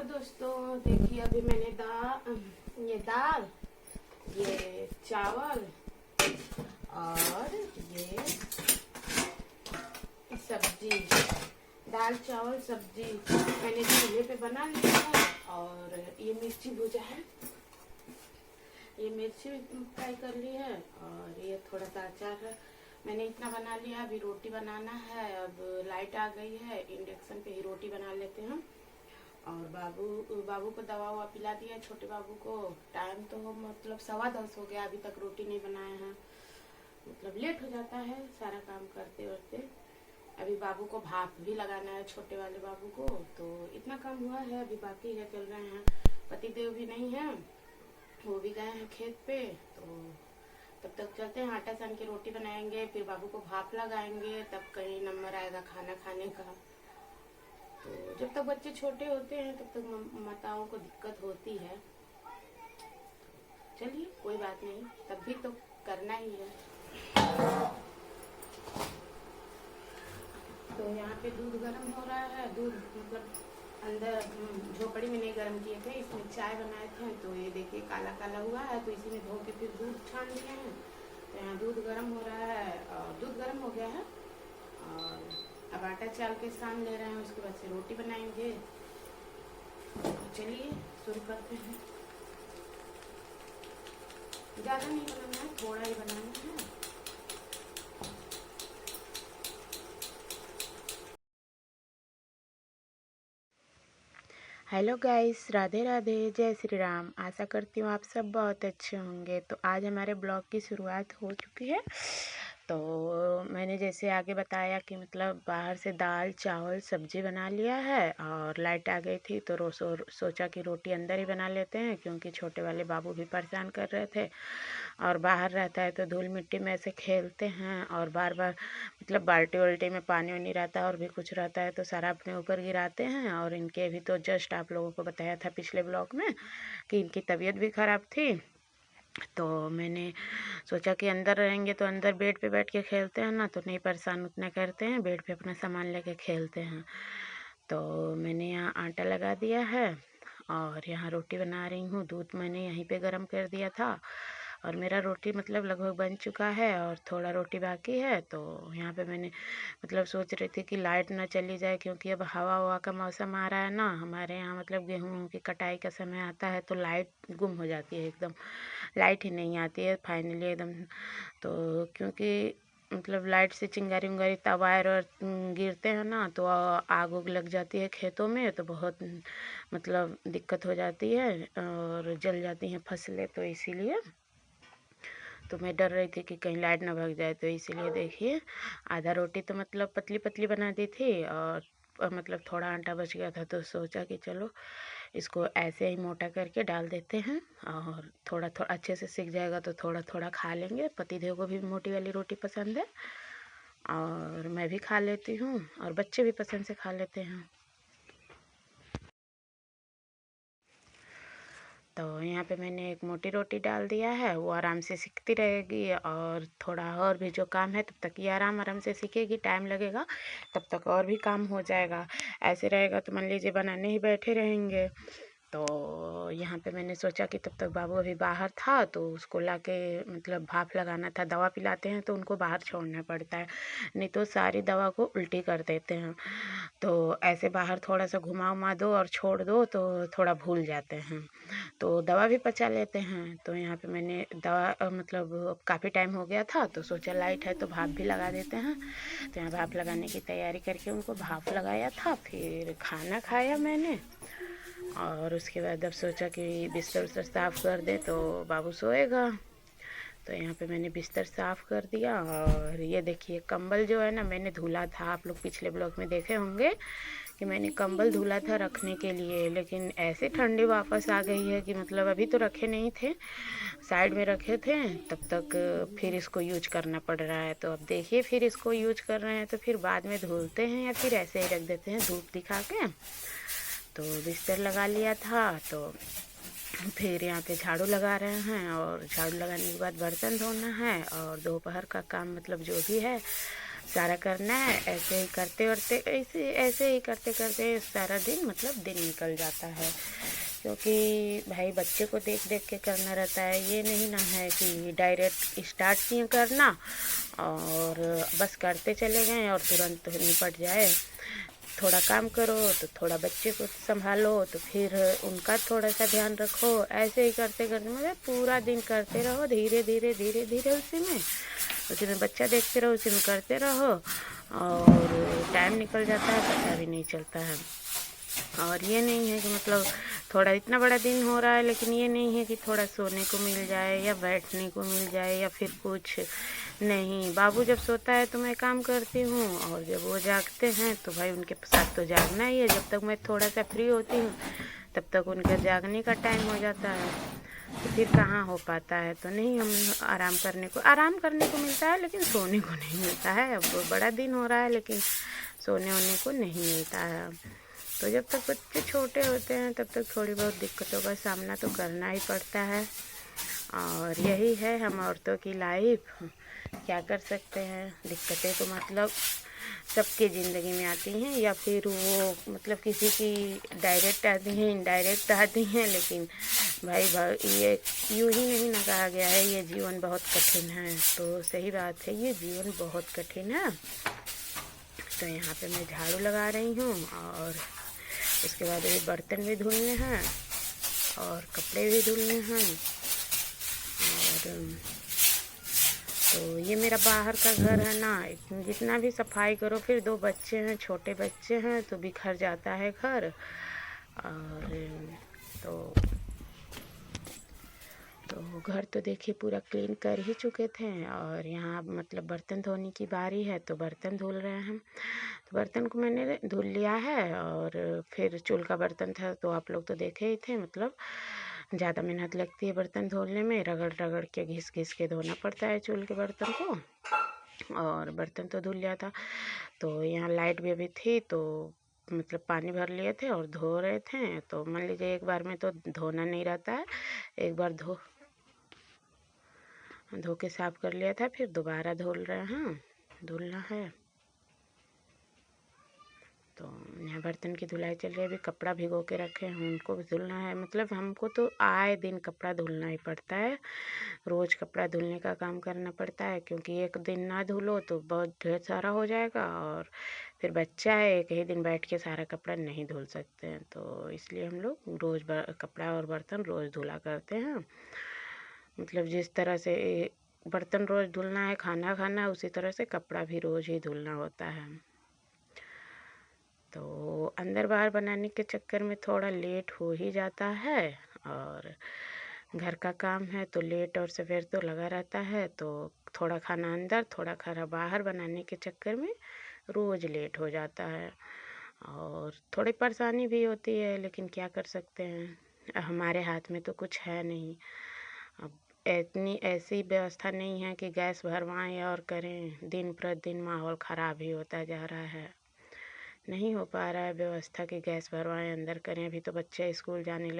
दोस्तों, देखिए अभी मैंने दाल, ये चावल और ये सब्जी, दाल चावल सब्जी मैंने चूल्हे पे बना लिया है। और ये मिर्ची भुजा है, ये मिर्ची फ्राई कर ली है और ये थोड़ा सा अचार है। मैंने इतना बना लिया। अभी रोटी बनाना है। अब लाइट आ गई है, इंडक्शन पे ही रोटी बना लेते हैं। और बाबू को दवा ववा पिला दिया, छोटे बाबू को। टाइम तो मतलब 10:15 हो गया, अभी तक रोटी नहीं बनाए हैं। मतलब लेट हो जाता है सारा काम करते वरते। अभी बाबू को भाप भी लगाना है, छोटे वाले बाबू को। तो इतना काम हुआ है, अभी बाकी है, चल रहे हैं। पतिदेव भी नहीं है, वो भी गए हैं खेत पे। तो तब तक चलते हैं, आटा सान के रोटी बनाएंगे, फिर बाबू को भाप लगाएंगे, तब कहीं नंबर आएगा खाना खाने का। तो जब तक बच्चे छोटे होते हैं तब तक माताओं को दिक्कत होती है। चलिए कोई बात नहीं, तब भी तो करना ही है। तो यहाँ पे दूध गर्म हो रहा है। दूध मतलब अंदर झोपड़ी में नहीं गर्म किए थे, इसमें चाय बनाए थे। तो ये देखिए काला काला हुआ है, तो इसी में धो के फिर दूध छान लिए हैं। तो यहाँ दूध गर्म हो रहा है और दूध गर्म हो गया है। और अब आटा चाल के सान ले रहे हैं, उसके बाद से रोटी बनाएंगे। चलिए शुरू करते हैं। ज़्यादा नहीं बनाना है, थोड़ा ही बनाना है। हेलो गाइस, राधे राधे, जय श्री राम। आशा करती हूँ आप सब बहुत अच्छे होंगे। तो आज हमारे ब्लॉग की शुरुआत हो चुकी है। तो मैंने जैसे आगे बताया कि मतलब बाहर से दाल चावल सब्जी बना लिया है। और लाइट आ गई थी तो सोचा कि रोटी अंदर ही बना लेते हैं, क्योंकि छोटे वाले बाबू भी परेशान कर रहे थे। और बाहर रहता है तो धूल मिट्टी में ऐसे खेलते हैं, और बार बार मतलब बाल्टी वाल्टी में पानी वानी रहता है और भी कुछ रहता है तो सारा अपने ऊपर गिराते हैं। और इनके भी तो जस्ट आप लोगों को बताया था पिछले ब्लॉग में कि इनकी तबीयत भी ख़राब थी। तो मैंने सोचा कि अंदर रहेंगे तो अंदर बेड पे बैठ के खेलते हैं ना, तो नहीं परेशान उतना करते हैं, बेड पे अपना सामान लेके खेलते हैं। तो मैंने यहाँ आटा लगा दिया है और यहाँ रोटी बना रही हूँ। दूध मैंने यहीं पे गर्म कर दिया था और मेरा रोटी मतलब लगभग बन चुका है और थोड़ा रोटी बाकी है। तो यहाँ पे मैंने मतलब सोच रही थी कि लाइट ना चली जाए, क्योंकि अब हवा हवा का मौसम आ रहा है ना हमारे यहाँ, मतलब गेहूँ की कटाई का समय आता है तो लाइट गुम हो जाती है, एकदम लाइट ही नहीं आती है फाइनली एकदम। तो क्योंकि मतलब लाइट से चिंगारी उंगारी वायर और गिरते हैं ना, तो आग उग लग जाती है खेतों में, तो बहुत मतलब दिक्कत हो जाती है और जल जाती हैं फसलें। तो इसीलिए तो मैं डर रही थी कि कहीं लाइट ना भाग जाए। तो इसीलिए देखिए आधा रोटी तो मतलब पतली पतली बना दी थी और मतलब थोड़ा आटा बच गया था, तो सोचा कि चलो इसको ऐसे ही मोटा करके डाल देते हैं और थोड़ा थोड़ा अच्छे से सीख जाएगा तो थोड़ा थोड़ा खा लेंगे। पतिदेव को भी मोटी वाली रोटी पसंद है और मैं भी खा लेती हूँ और बच्चे भी पसंद से खा लेते हैं। तो यहाँ पे मैंने एक मोटी रोटी डाल दिया है, वो आराम से सीखती रहेगी और थोड़ा और भी जो काम है तब तक ये आराम आराम से सीखेगी। टाइम लगेगा तब तक और भी काम हो जाएगा। ऐसे रहेगा तो मान लीजिए बनाने ही बैठे रहेंगे। तो यहाँ पे मैंने सोचा कि तब तक बाबू अभी बाहर था तो उसको लाके मतलब भाप लगाना था। दवा पिलाते हैं तो उनको बाहर छोड़ना पड़ता है, नहीं तो सारी दवा को उल्टी कर देते हैं। तो ऐसे बाहर थोड़ा सा घुमा उमा दो और छोड़ दो तो थोड़ा भूल जाते हैं, तो दवा भी पचा लेते हैं। तो यहाँ पे मैंने दवा मतलब काफ़ी टाइम हो गया था तो सोचा लाइट है तो भाप भी लगा देते हैं। तो यहाँ भाप लगाने की तैयारी करके उनको भाप लगाया था, फिर खाना खाया मैंने। और उसके बाद अब सोचा कि बिस्तर उस्तर साफ़ कर दे तो बाबू सोएगा। तो यहाँ पे मैंने बिस्तर साफ़ कर दिया। और ये देखिए कंबल जो है ना मैंने धुला था, आप लोग पिछले ब्लॉग में देखे होंगे कि मैंने कंबल धुला था रखने के लिए, लेकिन ऐसे ठंडी वापस आ गई है कि मतलब अभी तो रखे नहीं थे, साइड में रखे थे, तब तक फिर इसको यूज करना पड़ रहा है। तो अब देखिए फिर इसको यूज कर रहे हैं तो फिर बाद में धुलते हैं या फिर ऐसे ही रख देते हैं धूप दिखा के। तो बिस्तर लगा लिया था, तो फिर यहाँ पे झाड़ू लगा रहे हैं और झाड़ू लगाने के बाद बर्तन धोना है और दोपहर का काम मतलब जो भी है सारा करना है। ऐसे ही करते करते ऐसे ही करते करते सारा दिन मतलब दिन निकल जाता है, क्योंकि भाई बच्चे को देख देख के करना रहता है। ये नहीं ना है कि डायरेक्ट स्टार्ट किए करना और बस करते चले गए और तुरंत निपट जाए। थोड़ा काम करो तो थोड़ा बच्चे को संभालो तो फिर उनका थोड़ा सा ध्यान रखो। ऐसे ही करते करते मतलब पूरा दिन करते रहो, धीरे धीरे धीरे धीरे उसी में बच्चा देखते रहो, उसी में करते रहो और टाइम निकल जाता है, पता भी नहीं चलता है। और ये नहीं है कि मतलब थोड़ा इतना बड़ा दिन हो रहा है, लेकिन ये नहीं है कि थोड़ा सोने को मिल जाए या बैठने को मिल जाए या फिर कुछ नहीं। बाबू जब सोता है तो मैं काम करती हूँ और जब वो जागते हैं तो भाई उनके साथ तो जागना ही है। जब तक मैं थोड़ा सा फ्री होती हूँ तब तक उनका जागने का टाइम हो जाता है, तो फिर कहाँ हो पाता है। तो नहीं, हम आराम करने को मिलता है लेकिन सोने को नहीं मिलता है। अब बड़ा दिन हो रहा है लेकिन सोने वोने को नहीं मिलता है। तो जब तक बच्चे छोटे होते हैं तब तक थोड़ी बहुत दिक्कतों का सामना तो करना ही पड़ता है। और यही है हम औरतों की लाइफ, क्या कर सकते हैं। दिक्कतें तो मतलब सबकी ज़िंदगी में आती हैं, या फिर वो मतलब किसी की डायरेक्ट आती हैं, इनडायरेक्ट आती हैं। लेकिन भाई ये यूँ ही नहीं ना कहा गया है ये जीवन बहुत कठिन है। तो सही बात है, ये जीवन बहुत कठिन है। तो यहाँ पे मैं झाड़ू लगा रही हूँ और उसके बाद ये बर्तन भी धुलने हैं और कपड़े भी धुलने हैं। और तो ये मेरा बाहर का घर है ना, जितना भी सफाई करो, फिर 2 बच्चे हैं, छोटे बच्चे हैं, तो बिखर जाता है घर। और तो घर तो देखिए पूरा क्लीन कर ही चुके थे और यहाँ मतलब बर्तन धोने की बारी है, तो बर्तन धुल रहे हैं हम। तो बर्तन को मैंने धुल लिया है और फिर चूल का बर्तन था तो आप लोग तो देखे ही थे। मतलब ज़्यादा मेहनत लगती है बर्तन धोने में, रगड़ रगड़ के घिस घिस के धोना पड़ता है चूल के बर्तन को। और बर्तन तो धुल लिया था, तो यहाँ लाइट भी अभी थी तो मतलब पानी भर लिए थे और धो रहे थे। तो मान लीजिए एक बार में तो धोना नहीं रहता है, एक बार धो के साफ़ कर लिया था, फिर दोबारा धुलना है। तो यहाँ बर्तन की धुलाई चल रही है। अभी कपड़ा भिगो के रखे हैं, उनको भी धुलना है। मतलब हमको तो आए दिन कपड़ा धुलना ही पड़ता है, रोज़ कपड़ा धुलने का काम करना पड़ता है, क्योंकि एक दिन ना धुलो तो बहुत ढेर सारा हो जाएगा और फिर बच्चा है, एक ही दिन बैठ के सारा कपड़ा नहीं धुल सकते हैं। तो इसलिए हम लोग रोज़ कपड़ा और बर्तन रोज़ धुला करते हैं। मतलब जिस तरह से बर्तन रोज़ धुलना है, खाना खाना है, उसी तरह से कपड़ा भी रोज़ ही धुलना होता है। तो अंदर बाहर बनाने के चक्कर में थोड़ा लेट हो ही जाता है। और घर का काम है तो लेट और सवेर तो लगा रहता है, तो थोड़ा खाना अंदर थोड़ा खाना बाहर बनाने के चक्कर में रोज़ लेट हो जाता है और थोड़ी परेशानी भी होती है, लेकिन क्या कर सकते हैं, हमारे हाथ में तो कुछ है नहीं। अब इतनी ऐसी व्यवस्था नहीं है कि गैस भरवाएं और करें। दिन प्रतिदिन माहौल ख़राब ही होता जा रहा है, नहीं हो पा रहा है व्यवस्था कि गैस भरवाएं अंदर करें। अभी तो बच्चे स्कूल जाने लगे।